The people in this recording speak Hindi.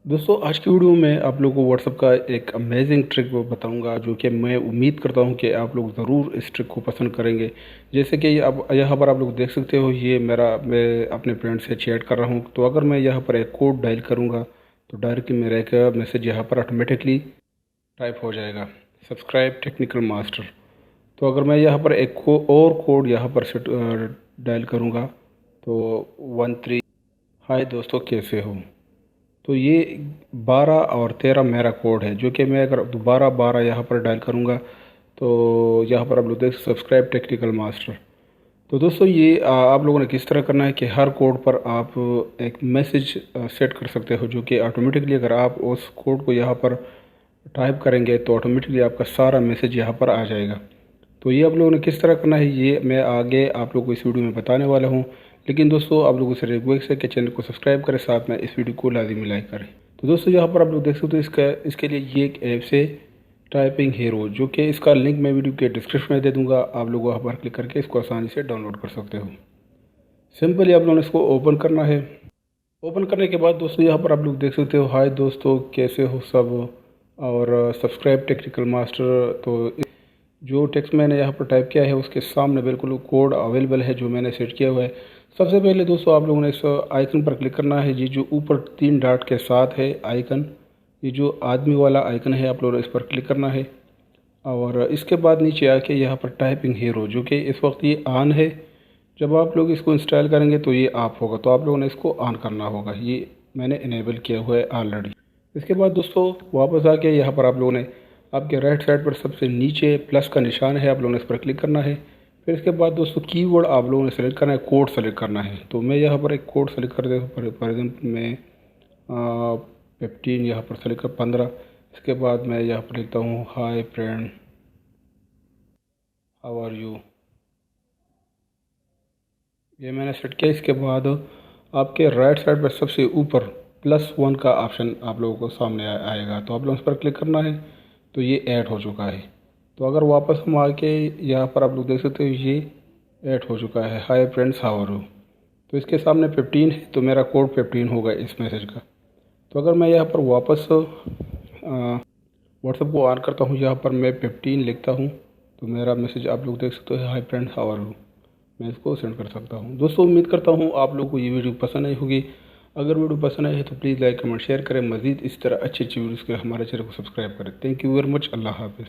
दोस्तों आज की वीडियो में आप लोगों को व्हाट्सएप का एक अमेजिंग ट्रिक बताऊंगा जो कि मैं उम्मीद करता हूं कि आप लोग ज़रूर इस ट्रिक को पसंद करेंगे। जैसे कि अब यहाँ पर आप लोग देख सकते हो, ये मैं अपने फ्रेंड से चैट कर रहा हूं। तो अगर मैं यहाँ पर एक कोड डायल करूंगा तो डायरेक्टली मेरा एक मैसेज यहाँ पर ऑटोमेटिकली टाइप हो जाएगा, सब्सक्राइब टेक्निकल मास्टर। तो अगर मैं यहाँ पर एक और कोड यहाँ पर डायल करूँगा तो 13। हाय दोस्तों, कैसे हो। तो ये 12 और 13 मेरा कोड है, जो कि मैं अगर दोबारा 12 यहाँ पर डायल करूँगा तो यहाँ पर आप लोग देख सब्सक्राइब टेक्निकल मास्टर। तो दोस्तों ये आप लोगों ने किस तरह करना है कि हर कोड पर आप एक मैसेज सेट कर सकते हो, जो कि ऑटोमेटिकली अगर आप उस कोड को यहाँ पर टाइप करेंगे तो ऑटोमेटिकली आपका सारा मैसेज यहाँ पर आ जाएगा। तो ये आप लोगों ने किस तरह करना है ये मैं आगे आप लोगों को इस वीडियो में बताने वाला हूँ। लेकिन दोस्तों आप लोगों से रिक्वेस्ट है कि चैनल को सब्सक्राइब करें, साथ में इस वीडियो को लाजमी लाइक करें। तो दोस्तों यहाँ पर आप लोग देख सकते हो, इसके लिए ये एक ऐप्स है टाइपिंग हीरो, जो कि इसका लिंक मैं वीडियो के डिस्क्रिप्शन में दे दूँगा। आप लोग वहाँ पर क्लिक करके इसको आसानी से डाउनलोड कर सकते हो। सिंपली आप लोगों ने इसको ओपन करना है। ओपन करने के बाद दोस्तों यहाँ पर आप लोग देख सकते हो, हाय दोस्तों कैसे हो सब, और सब्सक्राइब टेक्निकल मास्टर। तो जो टेक्स्ट मैंने यहाँ पर टाइप किया है उसके सामने बिल्कुल कोड अवेलेबल है जो मैंने सेट किया हुआ है। सबसे पहले दोस्तों आप लोगों ने इस आइकन पर क्लिक करना है, ये जो ऊपर 3 डॉट के साथ है आइकन, ये जो आदमी वाला आइकन है, आप लोगों ने इस पर क्लिक करना है। और इसके बाद नीचे आके यहाँ पर टाइपिंग हीरो, जो कि इस वक्त ये ऑन है। जब आप लोग इसको इंस्टॉल करेंगे तो ये ऑफ होगा, तो आप लोगों ने इसको ऑन करना होगा। ये मैंने इनेबल किया हुआ है ऑलरेडी। इसके बाद दोस्तों वापस आके यहाँ पर आप लोगों ने आपके राइट साइड पर सबसे नीचे प्लस का निशान है, आप लोगों ने इस पर क्लिक करना है। फिर इसके बाद दोस्तों कीवर्ड आप लोगों ने सेलेक्ट करना है, कोड सेलेक्ट करना है। तो मैं यहाँ पर एक कोड सेलेक्ट कर देता हूँ, फॉर एग्जाम्पल मैं 15 यहाँ पर सेलेक्ट कर 15। इसके बाद मैं यहाँ पर लिखता हूँ hi friend, how are you. ये मैंने सेट किया। इसके बाद आपके राइट साइड पर सबसे ऊपर +1 का ऑप्शन आप लोगों को सामने आएगा, तो आप लोगों इस पर क्लिक करना है। तो ये ऐड हो चुका है। तो अगर वापस हम आके यहाँ पर आप लोग देख सकते हो, ये ऐड हो चुका है, hi friends how are you. तो इसके सामने 15 है, तो मेरा कोड 15 होगा इस मैसेज का। तो अगर मैं यहाँ पर वापस व्हाट्सएप को ऑन करता हूँ, यहाँ पर मैं 15 लिखता हूँ, तो मेरा मैसेज आप लोग देख सकते हो, hi friends how are you. मैं इसको सेंड कर सकता हूँ। दोस्तों उम्मीद करता हूँ आप लोगों को ये वीडियो पसंद आई होगी। अगर वीडियो पसंद आई है तो प्लीज़ लाइक कमेंट शेयर करें। मज़ीद इस तरह अच्छी अच्छी वीडियोज़ के हमारे चैनल को सब्सक्राइब करें। Thank you very much. अल्लाह हाफ़िज़।